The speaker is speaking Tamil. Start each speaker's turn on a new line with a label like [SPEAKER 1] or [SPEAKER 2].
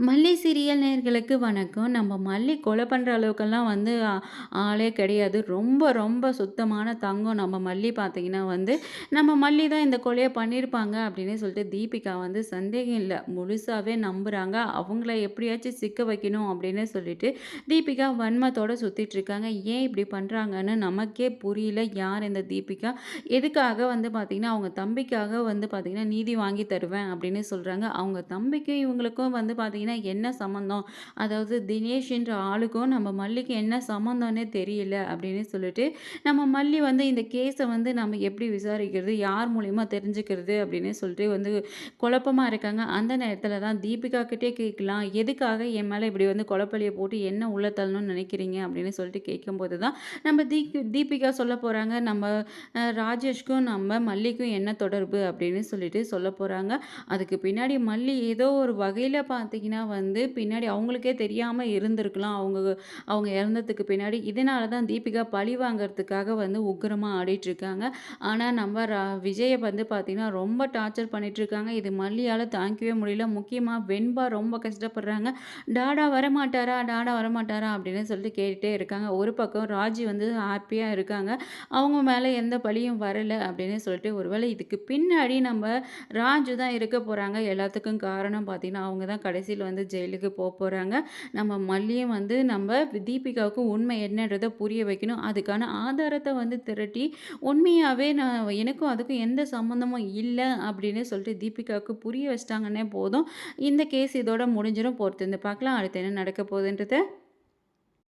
[SPEAKER 1] மல்லி சீரியல் நேயர்களுக்கு வணக்கம். நம்ம மல்லி கொலை பண்ற அளவுக்கெல்லாம் வந்து ஆளே கிடையாது. ரொம்ப ரொம்ப சுத்தமான தங்கம் நம்ம மல்லி பார்த்தீங்கன்னா வந்து, நம்ம மல்லி தான் இந்த கொலைய பண்ணியிருப்பாங்க அப்படின்னு சொல்லிட்டு தீபிகா வந்து சந்தேகம் இல்ல. முழுசாவே நம்புறாங்க. அவங்கள எப்படியாச்சும் சிக்க வைக்கணும் அப்படின்னு சொல்லிட்டு தீபிகா வன்மத்தோட சுத்திட்டு இருக்காங்க. ஏன் இப்படி பண்றாங்கன்னு நமக்கே புரியல. யார் இந்த தீபிகா? எதுக்காக வந்து பார்த்தீங்கன்னா, அவங்க தம்பிக்காக வந்து பார்த்தீங்கன்னா, நீதி வாங்கி தருவேன் அப்படின்னு சொல்றாங்க. அவங்க தம்பிக்கும் இவங்களுக்கும் வந்து பார்த்தீங்கன்னா, என்ன சம்மந்தம்? அதாவது தினேஷ்ன்ற ஆளுக்கும் நம்ம மல்லிக்கும் என்ன சம்மந்தம்னே தெரியல அப்படின்னு சொல்லிட்டு, நம்ம மல்லி வந்து இந்த கேஸ வந்து நம்ம எப்படி விசாரிக்கிறது? யார் மூலியமா தெரிஞ்சுக்கிறது? அப்படின்னு சொல்லிட்டு வந்து குழப்பமா இருக்காங்க. அந்த நேரத்தில தான் தீபிகா கிட்டயே கேட்கலாம். எதுக்காக என் மேல இப்படி வந்து கொலப்பழிய போட்டு என்ன உள்ள தள்ளணும்னு நினைக்கிறீங்க? அப்படின்னு சொல்லிட்டு கேட்கும்போது தான் நம்ம தீபிகா சொல்ல போறாங்க. நம்ம ராஜேஷ்க்கும் நம்ம மல்லிக்கும் என்ன தொடர்பு? அப்படின்னு சொல்லிட்டு சொல்ல போறாங்க. அதுக்கு பின்னாடி மல்லி ஏதோ ஒரு வகையில பார்த்தீங்கன்னா வந்து, பின்னாடி அவங்களுக்கே தெரியாம இருந்திருக்கலாம். அவங்க அவங்க இறந்ததுக்கு பின்னாடி. இதனால தான் தீபிகா பழி வாங்குறதுக்காக வந்து உக்கிரமா ஆடிட்டுருக்காங்க. ஆனா நம்ம விஜய வந்து பார்த்தீங்கன்னா, ரொம்ப டார்ச்சர் பண்ணிட்டுருக்காங்க. இது மல்லியால தாங்கிக்கவே முடியல. முக்கியமா வெண்பா ரொம்ப கஷ்டப்படுறாங்க. டாடா வரமாட்டாரா? டாடா வரமாட்டாரா? அப்படின்னு சொல்லிட்டு கேட்டுட்டே இருக்காங்க. ஒரு பக்கம் ராஜி வந்து ஹாப்பியா இருக்காங்க. அவங்க மேல எந்த பழியும் வரல அப்படின்னு சொல்லிட்டு, ஒருவேளை இதுக்கு பின்னாடி நம்ம ராஜு தான் இருக்க போறாங்க. எல்லாத்துக்கும் காரணம் பார்த்தீங்கன்னா, அவங்க தான் கடைசியில வந்து ஜெயிலுக்கு போறாங்க. நம்ம மல்லியும் வந்து நம்ம தீபிகாவுக்கு உண்மை என்னன்றத புரிய வைக்கணும். அதுக்கான ஆதாரத்த வந்து திரட்டி, உண்மையாவே எனக்கும் அதுக்கும் எந்த சம்மந்தமும் இல்ல அப்படின்னு சொல்லிட்டு தீபிகாவுக்கு புரிய வச்சுட்டாங்கன்னே போதும். இந்த கேஸ் இதோட முடிஞ்சிரும். பொறுத்திருந்து பார்க்கலாம். அடுத்து என்ன நடக்க போகுதுன்றத.